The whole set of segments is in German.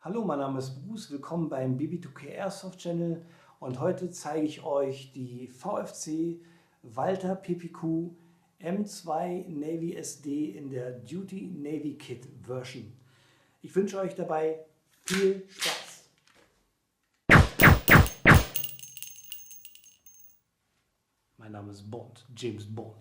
Hallo, mein Name ist Bruce, willkommen beim BB2K Airsoft Channel und heute zeige ich euch die VFC Walther PPQ M2 Navy SD in der Duty Navy Kit Version. Ich wünsche euch dabei viel Spaß. Mein Name ist Bond, James Bond.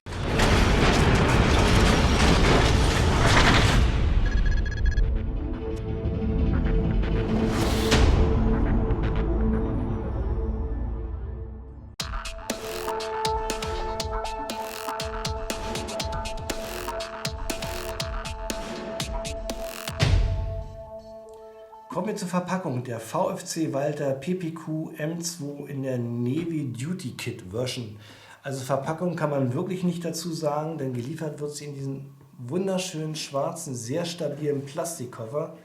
Kommen wir zur Verpackung der VFC Walther PPQ M2 in der Navy Duty Kit Version. Also Verpackung kann man wirklich nicht dazu sagen, denn geliefert wird sie in diesem wunderschönen schwarzen, sehr stabilen Plastikkoffer,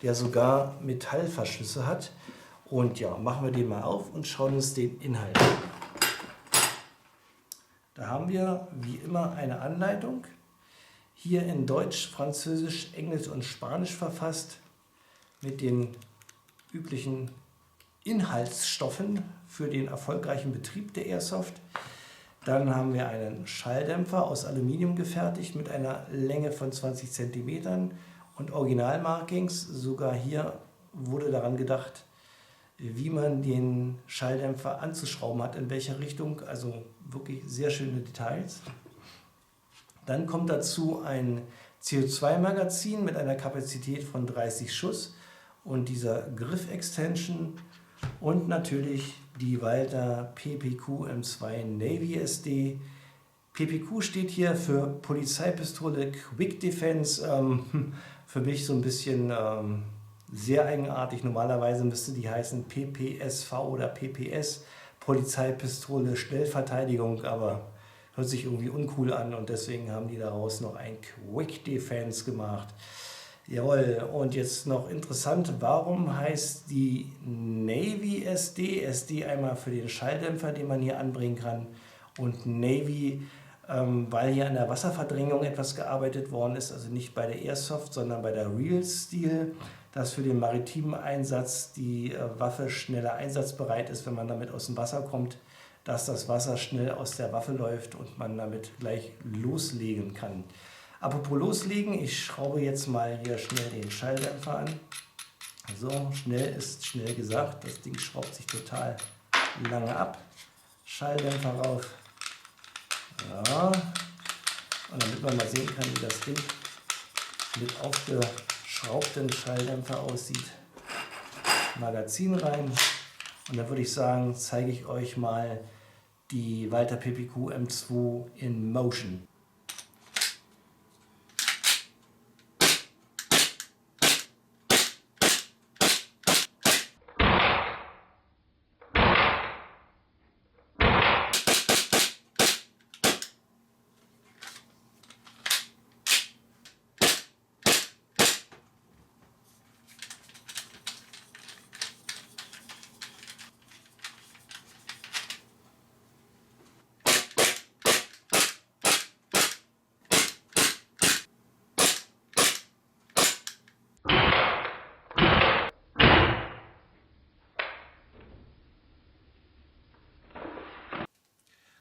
der sogar Metallverschlüsse hat. Und ja, machen wir den mal auf und schauen uns den Inhalt an. Da haben wir wie immer eine Anleitung, hier in Deutsch, Französisch, Englisch und Spanisch verfasst, mit den üblichen Inhaltsstoffen für den erfolgreichen Betrieb der Airsoft. Dann haben wir einen Schalldämpfer aus Aluminium gefertigt mit einer Länge von 20 cm und Originalmarkings. Sogar hier wurde daran gedacht, wie man den Schalldämpfer anzuschrauben hat, in welcher Richtung. Also wirklich sehr schöne Details. Dann kommt dazu ein CO2-Magazin mit einer Kapazität von 30 Schuss. Und dieser Griff-Extension und natürlich die Walther PPQ M2 Navy SD. PPQ steht hier für Polizeipistole Quick Defense. Für mich so ein bisschen sehr eigenartig. Normalerweise müsste die heißen PPSV oder PPS, Polizeipistole Schnellverteidigung, aber hört sich irgendwie uncool an und deswegen haben die daraus noch ein Quick Defense gemacht. Jawohl, und jetzt noch interessant, warum heißt die Navy SD? SD einmal für den Schalldämpfer, den man hier anbringen kann, und Navy, weil hier an der Wasserverdrängung etwas gearbeitet worden ist, also nicht bei der Airsoft, sondern bei der Real Steel, dass für den maritimen Einsatz die Waffe schneller einsatzbereit ist, wenn man damit aus dem Wasser kommt, dass das Wasser schnell aus der Waffe läuft und man damit gleich loslegen kann. Apropos loslegen, ich schraube jetzt mal hier schnell den Schalldämpfer an. So, schnell ist schnell gesagt, das Ding schraubt sich total lange ab. Schalldämpfer rauf. Ja. Und damit man mal sehen kann, wie das Ding mit aufgeschraubtem Schalldämpfer aussieht. Magazin rein. Und dann würde ich sagen, zeige ich euch mal die Walther PPQ M2 in Motion.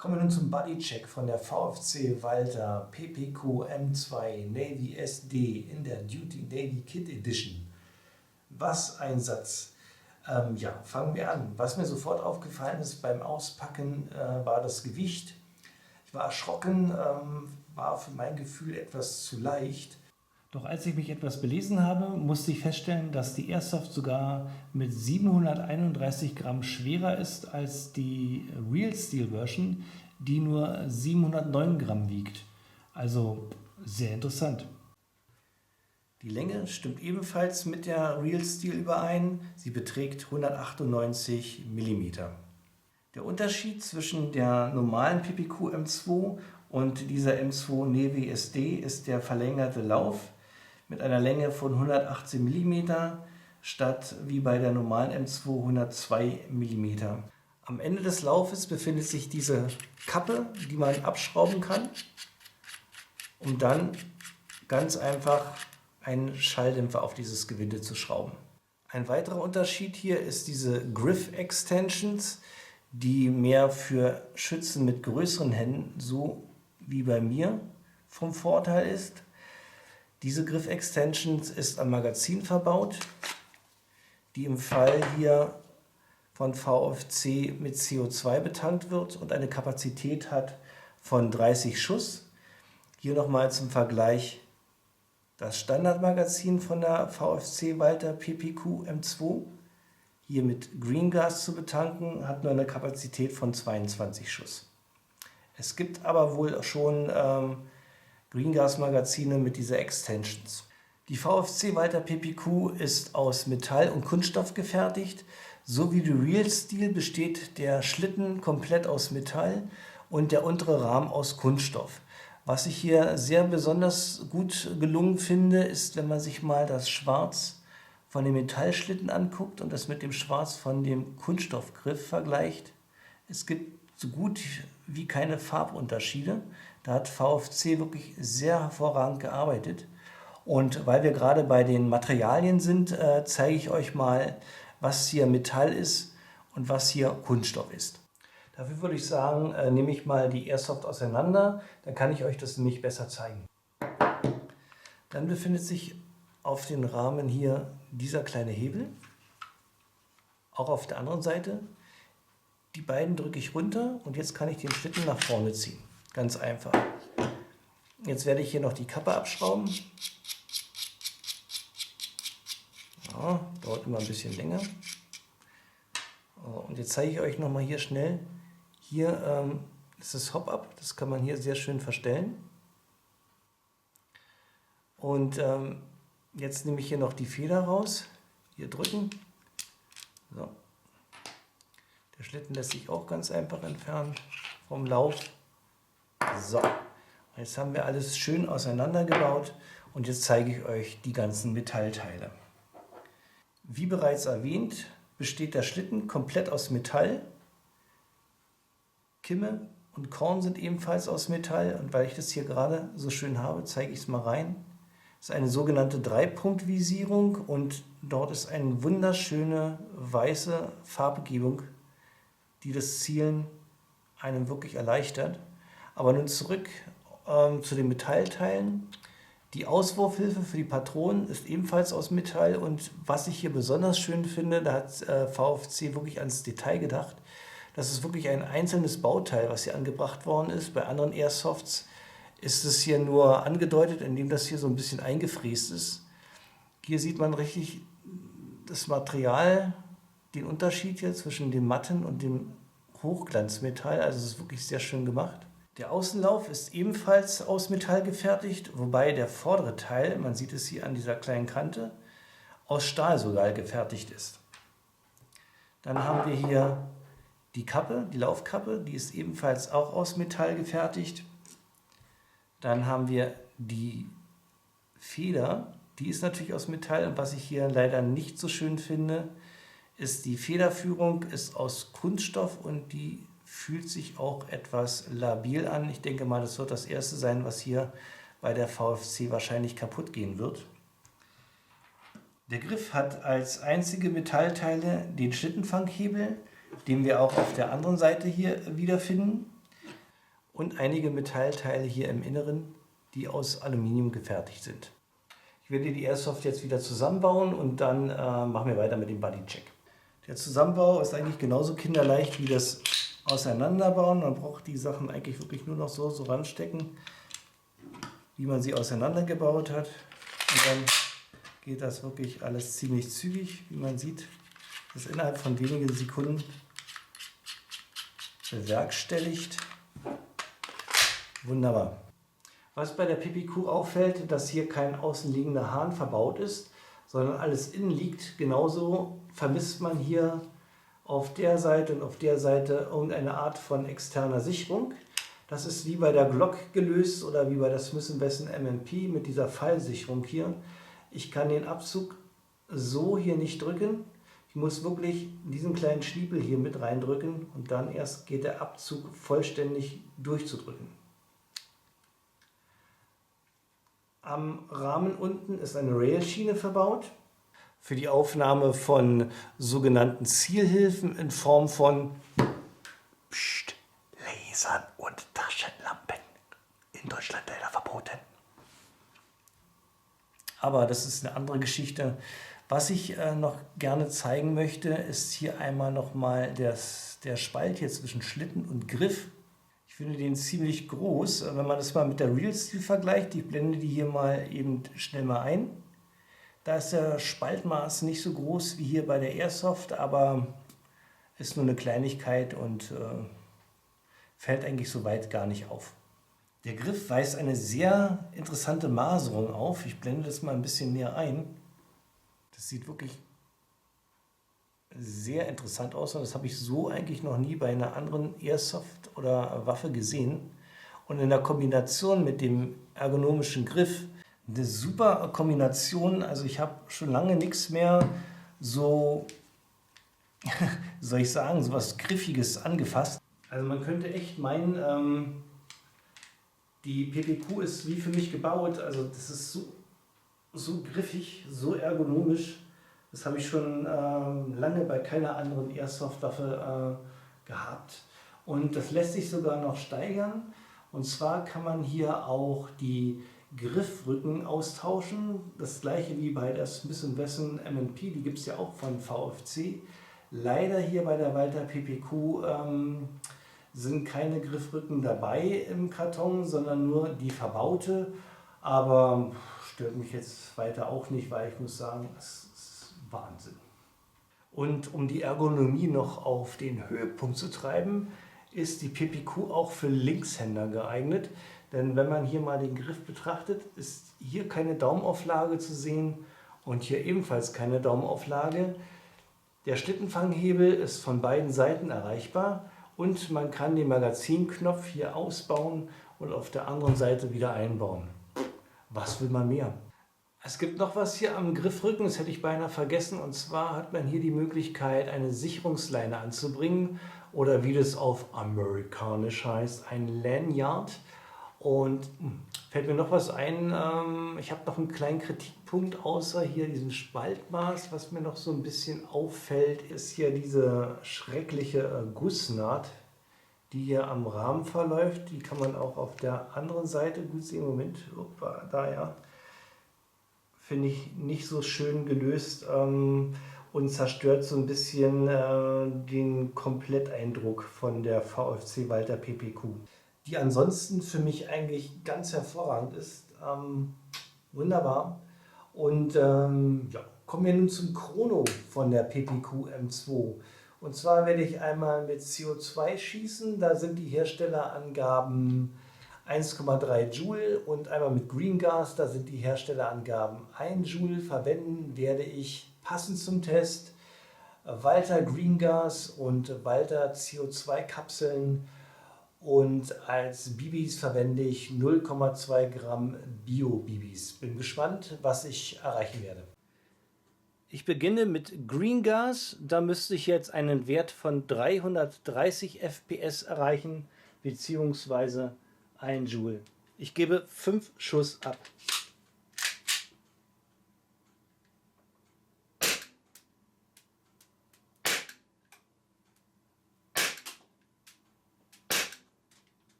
Kommen wir nun zum Bodycheck von der VFC Walther PPQ M2 Navy SD in der Duty Navy Kit Edition. Was ein Satz! Ja, fangen wir an. Was mir sofort aufgefallen ist beim Auspacken, war das Gewicht. Ich war erschrocken, war für mein Gefühl etwas zu leicht. Doch als ich mich etwas belesen habe, musste ich feststellen, dass die Airsoft sogar mit 731 Gramm schwerer ist als die Real Steel Version, die nur 709 Gramm wiegt. Also sehr interessant. Die Länge stimmt ebenfalls mit der Real Steel überein. Sie beträgt 198 mm. Der Unterschied zwischen der normalen PPQ M2 und dieser M2 Navy SD ist der verlängerte Lauf mit einer Länge von 118 mm statt wie bei der normalen M2 102 mm. Am Ende des Laufes befindet sich diese Kappe, die man abschrauben kann, um dann ganz einfach einen Schalldämpfer auf dieses Gewinde zu schrauben. Ein weiterer Unterschied hier ist diese Griff Extensions, die mehr für Schützen mit größeren Händen, so wie bei mir, vom Vorteil ist. Diese Griff Extensions ist am Magazin verbaut, die im Fall hier von VFC mit CO2 betankt wird und eine Kapazität hat von 30 Schuss. Hier nochmal zum Vergleich das Standardmagazin von der VFC Walther PPQ M2. Hier mit Green Gas zu betanken, hat nur eine Kapazität von 22 Schuss. Es gibt aber wohl schon Green Gas Magazine mit dieser Extensions. Die VFC Walther PPQ ist aus Metall und Kunststoff gefertigt. So wie die Real Steel besteht der Schlitten komplett aus Metall und der untere Rahmen aus Kunststoff. Was ich hier sehr besonders gut gelungen finde, ist, wenn man sich mal das Schwarz von dem Metallschlitten anguckt und das mit dem Schwarz von dem Kunststoffgriff vergleicht. Es gibt so gut wie keine Farbunterschiede. Da hat VFC wirklich sehr hervorragend gearbeitet. Und weil wir gerade bei den Materialien sind, zeige ich euch mal, was hier Metall ist und was hier Kunststoff ist. Dafür würde ich sagen, nehme ich mal die Airsoft auseinander, dann kann ich euch das nämlich besser zeigen. Dann befindet sich auf dem Rahmen hier dieser kleine Hebel, auch auf der anderen Seite. Die beiden drücke ich runter und jetzt kann ich den Schlitten nach vorne ziehen. Ganz einfach. Jetzt werde ich hier noch die Kappe abschrauben. Ja, dauert immer ein bisschen länger. Und jetzt zeige ich euch nochmal hier schnell. Hier ist das Hop-Up, das kann man hier sehr schön verstellen. Und jetzt nehme ich hier noch die Feder raus. Hier drücken. So. Der Schlitten lässt sich auch ganz einfach entfernen vom Lauf. So. Jetzt haben wir alles schön auseinandergebaut und jetzt zeige ich euch die ganzen Metallteile. Wie bereits erwähnt, besteht der Schlitten komplett aus Metall. Kimme und Korn sind ebenfalls aus Metall und weil ich das hier gerade so schön habe, zeige ich es mal rein. Das ist eine sogenannte Dreipunktvisierung und dort ist eine wunderschöne weiße Farbgebung, die das Zielen einem wirklich erleichtert. Aber nun zurück zu den Metallteilen. Die Auswurfhilfe für die Patronen ist ebenfalls aus Metall und was ich hier besonders schön finde, da hat VFC wirklich ans Detail gedacht. Das ist wirklich ein einzelnes Bauteil, was hier angebracht worden ist. Bei anderen Airsofts ist es hier nur angedeutet, indem das hier so ein bisschen eingefräst ist. Hier sieht man richtig das Material, den Unterschied hier zwischen dem matten und dem Hochglanzmetall. Also es ist wirklich sehr schön gemacht. Der Außenlauf ist ebenfalls aus Metall gefertigt, wobei der vordere Teil, man sieht es hier an dieser kleinen Kante, aus Stahl sogar gefertigt ist. Dann haben wir hier die Kappe, die Laufkappe, die ist ebenfalls auch aus Metall gefertigt. Dann haben wir die Feder, die ist natürlich aus Metall und was ich hier leider nicht so schön finde, ist die Federführung ist aus Kunststoff und die fühlt sich auch etwas labil an. Ich denke mal, das wird das erste sein, was hier bei der VFC wahrscheinlich kaputt gehen wird. Der Griff hat als einzige Metallteile den Schlittenfanghebel, den wir auch auf der anderen Seite hier wiederfinden. Und einige Metallteile hier im Inneren, die aus Aluminium gefertigt sind. Ich werde die Airsoft jetzt wieder zusammenbauen und dann machen wir weiter mit dem Bodycheck. Der Zusammenbau ist eigentlich genauso kinderleicht wie das Auseinanderbauen. Man braucht die Sachen eigentlich wirklich nur noch so ranstecken, wie man sie auseinandergebaut hat. Und dann geht das wirklich alles ziemlich zügig, wie man sieht. Das ist innerhalb von wenigen Sekunden bewerkstelligt. Wunderbar. Was bei der PPQ auffällt, dass hier kein außenliegender Hahn verbaut ist, sondern alles innen liegt. Genauso vermisst man hier auf der Seite und auf der Seite irgendeine Art von externer Sicherung. Das ist wie bei der Glock gelöst oder wie bei der Smith & Wesson M&P mit dieser Fallsicherung hier. Ich kann den Abzug so hier nicht drücken. Ich muss wirklich diesen kleinen Schniepel hier mit reindrücken und dann erst geht der Abzug vollständig durchzudrücken. Am Rahmen unten ist eine Railschiene verbaut. für die Aufnahme von sogenannten Zielhilfen in Form von Lasern und Taschenlampen. In Deutschland leider verboten. Aber das ist eine andere Geschichte. Was ich noch gerne zeigen möchte, ist hier einmal nochmal der Spalt hier zwischen Schlitten und Griff. Ich finde den ziemlich groß. Wenn man das mal mit der Real Steel vergleicht, ich blende die hier mal eben schnell mal ein. Da ist der Spaltmaß nicht so groß wie hier bei der Airsoft, aber ist nur eine Kleinigkeit und fällt eigentlich soweit gar nicht auf. Der Griff weist eine sehr interessante Maserung auf. Ich blende das mal ein bisschen näher ein. Das sieht wirklich sehr interessant aus und das habe ich so eigentlich noch nie bei einer anderen Airsoft oder Waffe gesehen. Und in der Kombination mit dem ergonomischen Griff, eine super Kombination. Also ich habe schon lange nichts mehr so, soll ich sagen, so was Griffiges angefasst. Also man könnte echt meinen, die PPQ ist wie für mich gebaut. Also das ist so griffig, so ergonomisch. Das habe ich schon lange bei keiner anderen Airsoft-Waffe gehabt. Und das lässt sich sogar noch steigern. Und zwar kann man hier auch die Griffrücken austauschen. Das gleiche wie bei der Smith & Wesson M&P, die gibt es ja auch von VFC. Leider hier bei der Walther PPQ sind keine Griffrücken dabei im Karton, sondern nur die verbaute. Aber stört mich jetzt weiter auch nicht, weil ich muss sagen, es ist Wahnsinn. Und um die Ergonomie noch auf den Höhepunkt zu treiben, ist die PPQ auch für Linkshänder geeignet. Denn wenn man hier mal den Griff betrachtet, ist hier keine Daumenauflage zu sehen und hier ebenfalls keine Daumenauflage. Der Schlittenfanghebel ist von beiden Seiten erreichbar und man kann den Magazinknopf hier ausbauen und auf der anderen Seite wieder einbauen. Was will man mehr? Es gibt noch was hier am Griffrücken, das hätte ich beinahe vergessen, und zwar hat man hier die Möglichkeit, eine Sicherungsleine anzubringen oder wie das auf amerikanisch heißt, ein Lanyard. Und fällt mir noch was ein, ich habe noch einen kleinen Kritikpunkt, außer hier diesen Spaltmaß. Was mir noch so ein bisschen auffällt, ist hier diese schreckliche Gussnaht, die hier am Rahmen verläuft. Die kann man auch auf der anderen Seite gut sehen. Moment, da ja. Finde ich nicht so schön gelöst und zerstört so ein bisschen den Kompletteindruck von der VFC Walther PPQ. Die ansonsten für mich eigentlich ganz hervorragend ist. Wunderbar. Und ja, kommen wir nun zum Chrono von der PPQ M2. Und zwar werde ich einmal mit CO2 schießen. Da sind die Herstellerangaben 1,3 Joule und einmal mit Green Gas, da sind die Herstellerangaben 1 Joule. Verwenden werde ich passend zum Test Walther Green Gas und Walther CO2 Kapseln. Und als Bibis verwende ich 0,2 Gramm Bio-Bibis. Bin gespannt, was ich erreichen werde. Ich beginne mit Green Gas. Da müsste ich jetzt einen Wert von 330 FPS erreichen, beziehungsweise 1 Joule. Ich gebe 5 Schuss ab.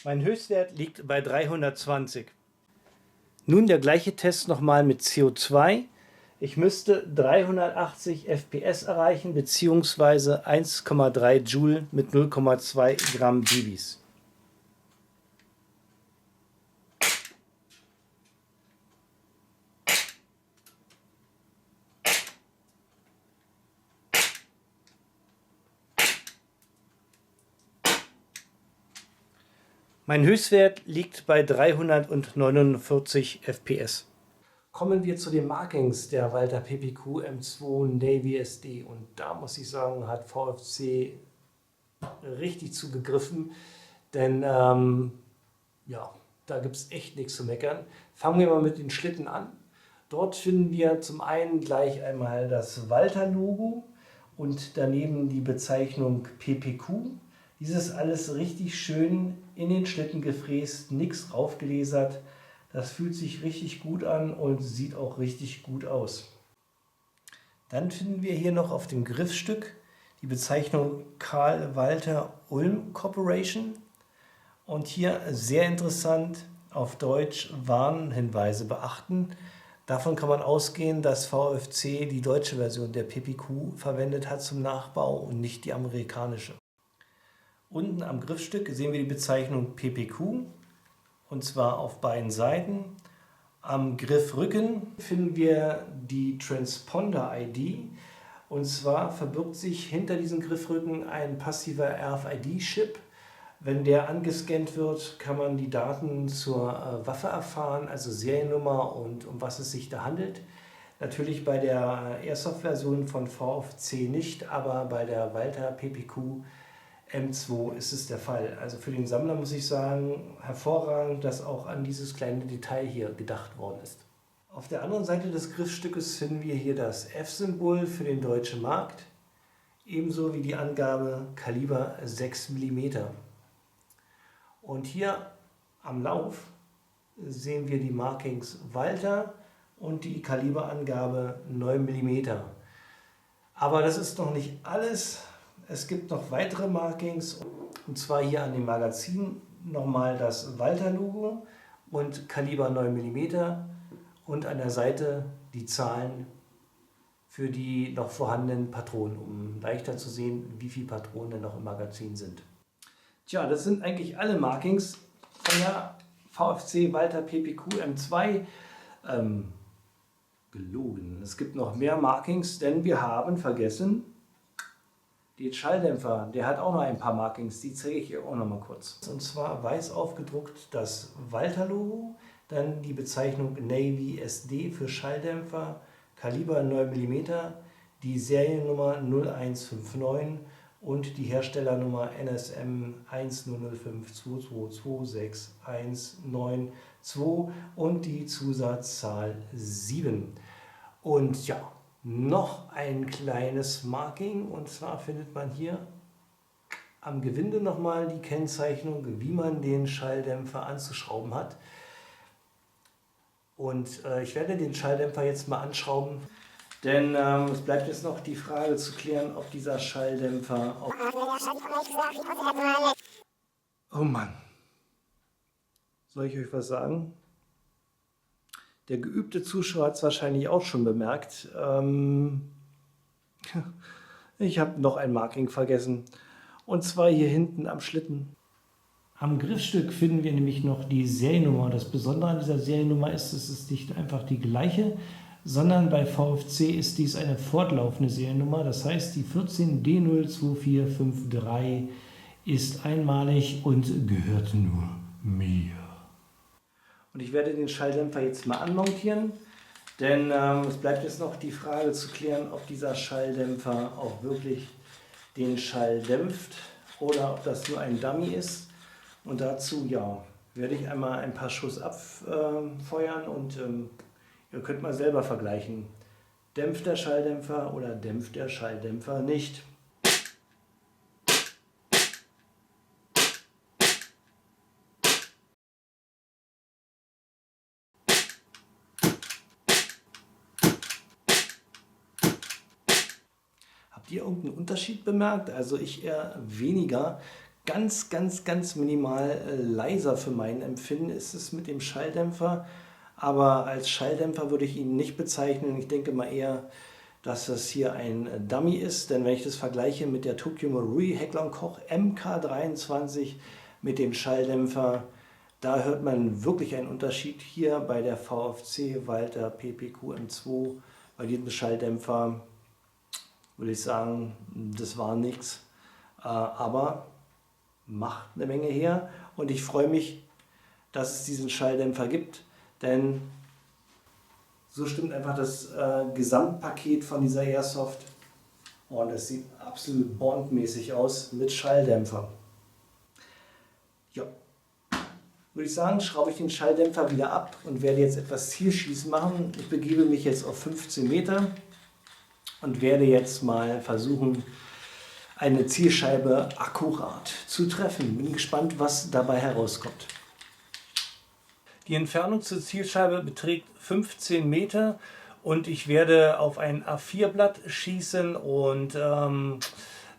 Mein Höchstwert liegt bei 320. Nun der gleiche Test nochmal mit CO2. Ich müsste 380 FPS erreichen bzw. 1,3 Joule mit 0,2 Gramm Bibis. Mein Höchstwert liegt bei 349 FPS. Kommen wir zu den Markings der Walther PPQ M2 Navy SD. Und da muss ich sagen, hat VFC richtig zugegriffen. Denn ja, da gibt es echt nichts zu meckern. Fangen wir mal mit den Schlitten an. Dort finden wir zum einen gleich einmal das Walther-Logo und daneben die Bezeichnung PPQ. Dieses alles richtig schön in den Schlitten gefräst, nichts draufgelasert. Das fühlt sich richtig gut an und sieht auch richtig gut aus. Dann finden wir hier noch auf dem Griffstück die Bezeichnung Karl Walter Ulm Corporation. Und hier sehr interessant, auf Deutsch Warnhinweise beachten. Davon kann man ausgehen, dass VFC die deutsche Version der PPQ verwendet hat zum Nachbau und nicht die amerikanische. Unten am Griffstück sehen wir die Bezeichnung PPQ, und zwar auf beiden Seiten. Am Griffrücken finden wir die Transponder-ID, und zwar verbirgt sich hinter diesem Griffrücken ein passiver RFID-Chip. Wenn der angescannt wird, kann man die Daten zur Waffe erfahren, also Seriennummer und um was es sich da handelt. Natürlich bei der Airsoft-Version von VFC nicht, aber bei der Walter PPQ M2 ist es der Fall. Also für den Sammler muss ich sagen, hervorragend, dass auch an dieses kleine Detail hier gedacht worden ist. Auf der anderen Seite des Griffstückes finden wir hier das F-Symbol für den deutschen Markt, ebenso wie die Angabe Kaliber 6 mm. Und hier am Lauf sehen wir die Markings Walter und die Kaliberangabe 9 mm. Aber das ist noch nicht alles. Es gibt noch weitere Markings, und zwar hier an dem Magazin nochmal das Walter-Logo und Kaliber 9 mm und an der Seite die Zahlen für die noch vorhandenen Patronen, um leichter zu sehen, wie viele Patronen denn noch im Magazin sind. Tja, das sind eigentlich alle Markings von der VFC Walter PPQ M2. Gelogen. Es gibt noch mehr Markings, denn wir haben vergessen, den Schalldämpfer, der hat auch noch ein paar Markings, die zeige ich hier auch noch mal kurz. Und zwar weiß aufgedruckt das Walter-Logo, dann die Bezeichnung Navy SD für Schalldämpfer, Kaliber 9 mm, die Seriennummer 0159 und die Herstellernummer NSM 100522261992 und die Zusatzzahl 7. Und ja, noch ein kleines Marking, und zwar findet man hier am Gewinde nochmal die Kennzeichnung, wie man den Schalldämpfer anzuschrauben hat. Und ich werde den Schalldämpfer jetzt mal anschrauben, denn es bleibt jetzt noch die Frage zu klären, ob dieser Schalldämpfer auch... Oh Mann, soll ich euch was sagen? Der geübte Zuschauer hat es wahrscheinlich auch schon bemerkt. Ich habe noch ein Marking vergessen, und zwar hier hinten am Schlitten. Am Griffstück finden wir nämlich noch die Seriennummer. Das Besondere an dieser Seriennummer ist, es ist nicht einfach die gleiche, sondern bei VFC ist dies eine fortlaufende Seriennummer. Das heißt, die 14D02453 ist einmalig und gehört nur mir. Und ich werde den Schalldämpfer jetzt mal anmontieren, denn es bleibt jetzt noch die Frage zu klären, ob dieser Schalldämpfer auch wirklich den Schall dämpft oder ob das nur ein Dummy ist. Und dazu ja, werde ich einmal ein paar Schuss abfeuern und ihr könnt mal selber vergleichen. Dämpft der Schalldämpfer oder dämpft der Schalldämpfer nicht? Habt ihr irgendeinen Unterschied bemerkt? Also ich eher weniger. Ganz minimal leiser für mein Empfinden ist es mit dem Schalldämpfer. Aber als Schalldämpfer würde ich ihn nicht bezeichnen. Ich denke mal eher, dass das hier ein Dummy ist. Denn wenn ich das vergleiche mit der Tokyo Marui Heckler & Koch MK23 mit dem Schalldämpfer, da hört man wirklich einen Unterschied hier bei der VFC Walter PPQ M2. Bei diesem Schalldämpfer würde ich sagen, das war nichts. Aber macht eine Menge her. Und ich freue mich, dass es diesen Schalldämpfer gibt. Denn so stimmt einfach das Gesamtpaket von dieser Airsoft. Und es sieht absolut bondmäßig aus mit Schalldämpfer. Ja, würde ich sagen, schraube ich den Schalldämpfer wieder ab und werde jetzt etwas Zielschießen machen. Ich begebe mich jetzt auf 15 Meter und werde jetzt mal versuchen, eine Zielscheibe akkurat zu treffen. Bin gespannt, was dabei herauskommt. Die Entfernung zur Zielscheibe beträgt 15 Meter und ich werde auf ein A4-Blatt schießen und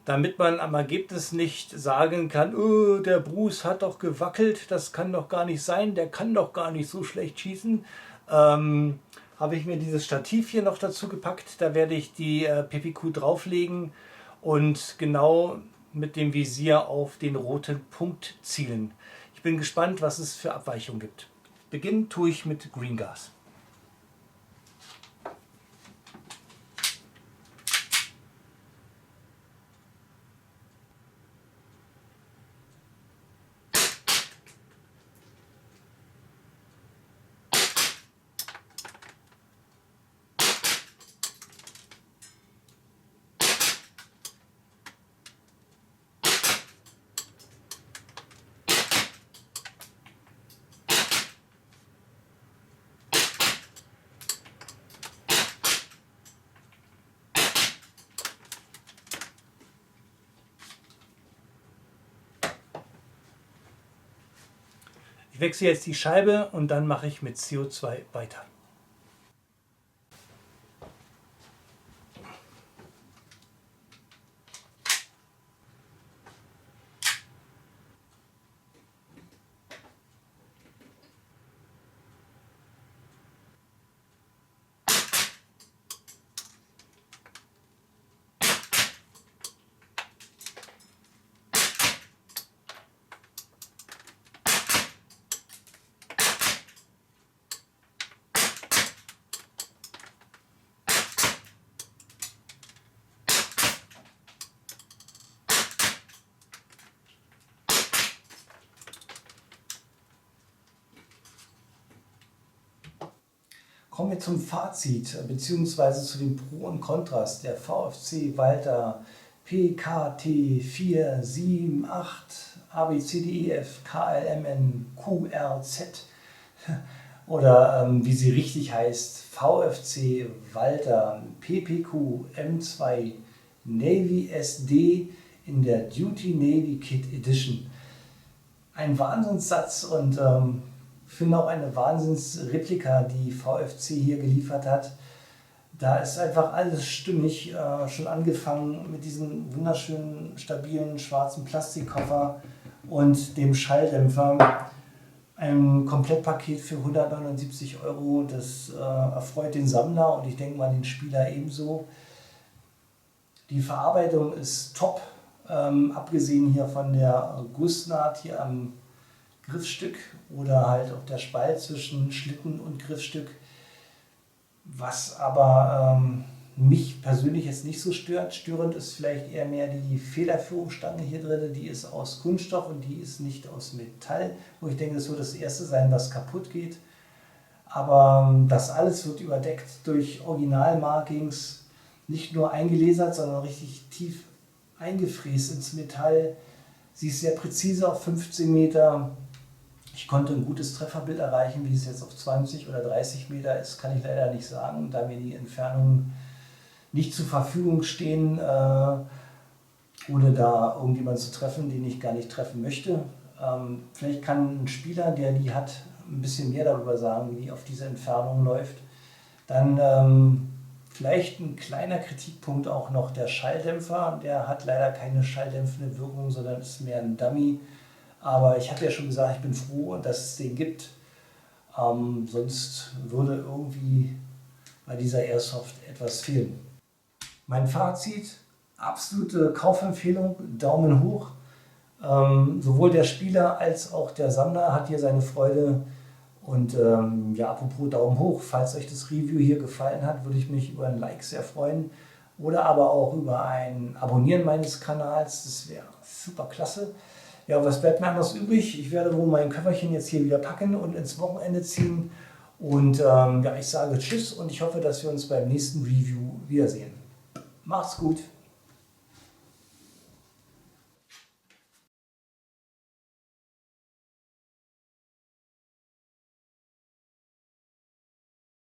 damit man am Ergebnis nicht sagen kann, oh, der Bruce hat doch gewackelt, das kann doch gar nicht sein, der kann doch gar nicht so schlecht schießen, habe ich mir dieses Stativ hier noch dazu gepackt. Da werde ich die PPQ drauflegen und genau mit dem Visier auf den roten Punkt zielen. Ich bin gespannt, was es für Abweichungen gibt. Beginnen tue ich mit Green Gas. Ich wechsle jetzt die Scheibe und dann mache ich mit CO2 weiter. Kommen wir zum Fazit bzw. zu den Pro und Kontras der VfC Walter PKT 478 ABCDEF KLMN QRZ oder wie sie richtig heißt, VfC Walter PPQ M2 Navy SD in der Duty Navy Kit Edition. Ein Wahnsinnssatz und ich finde auch eine Wahnsinnsreplika, die VfC hier geliefert hat. Da ist einfach alles stimmig, schon angefangen mit diesem wunderschönen, stabilen, schwarzen Plastikkoffer und dem Schalldämpfer. Ein Komplettpaket für 179 €, das erfreut den Sammler und ich denke mal den Spieler ebenso. Die Verarbeitung ist top, abgesehen hier von der Gussnaht hier am Griffstück oder halt auch der Spalt zwischen Schlitten und Griffstück, was aber mich persönlich jetzt nicht so stört. Störend ist vielleicht eher mehr die Federführungsstange hier drin, die ist aus Kunststoff und die ist nicht aus Metall, wo ich denke, das wird das erste sein, was kaputt geht. Aber das alles wird überdeckt durch Originalmarkings, nicht nur eingelasert, sondern richtig tief eingefräst ins Metall. Sie ist sehr präzise auf 15 Meter. Ich konnte ein gutes Trefferbild erreichen, wie es jetzt auf 20 oder 30 Meter ist, kann ich leider nicht sagen, da mir die Entfernungen nicht zur Verfügung stehen, ohne da irgendjemanden zu treffen, den ich gar nicht treffen möchte. Vielleicht kann ein Spieler, der die hat, ein bisschen mehr darüber sagen, wie die auf diese Entfernung läuft. Dann vielleicht ein kleiner Kritikpunkt auch noch der Schalldämpfer. Der hat leider keine schalldämpfende Wirkung, sondern ist mehr ein Dummy. Aber ich habe ja schon gesagt, ich bin froh, dass es den gibt. Sonst würde irgendwie bei dieser Airsoft etwas fehlen. Mein Fazit, absolute Kaufempfehlung, Daumen hoch. Sowohl der Spieler als auch der Sammler hat hier seine Freude. Und ja, apropos Daumen hoch, falls euch das Review hier gefallen hat, würde ich mich über ein Like sehr freuen. Oder aber auch über ein Abonnieren meines Kanals, das wäre super klasse. Ja, was bleibt mir anders übrig? Ich werde wohl mein Köfferchen jetzt hier wieder packen und ins Wochenende ziehen. Und ja, ich sage Tschüss und ich hoffe, dass wir uns beim nächsten Review wiedersehen. Macht's gut!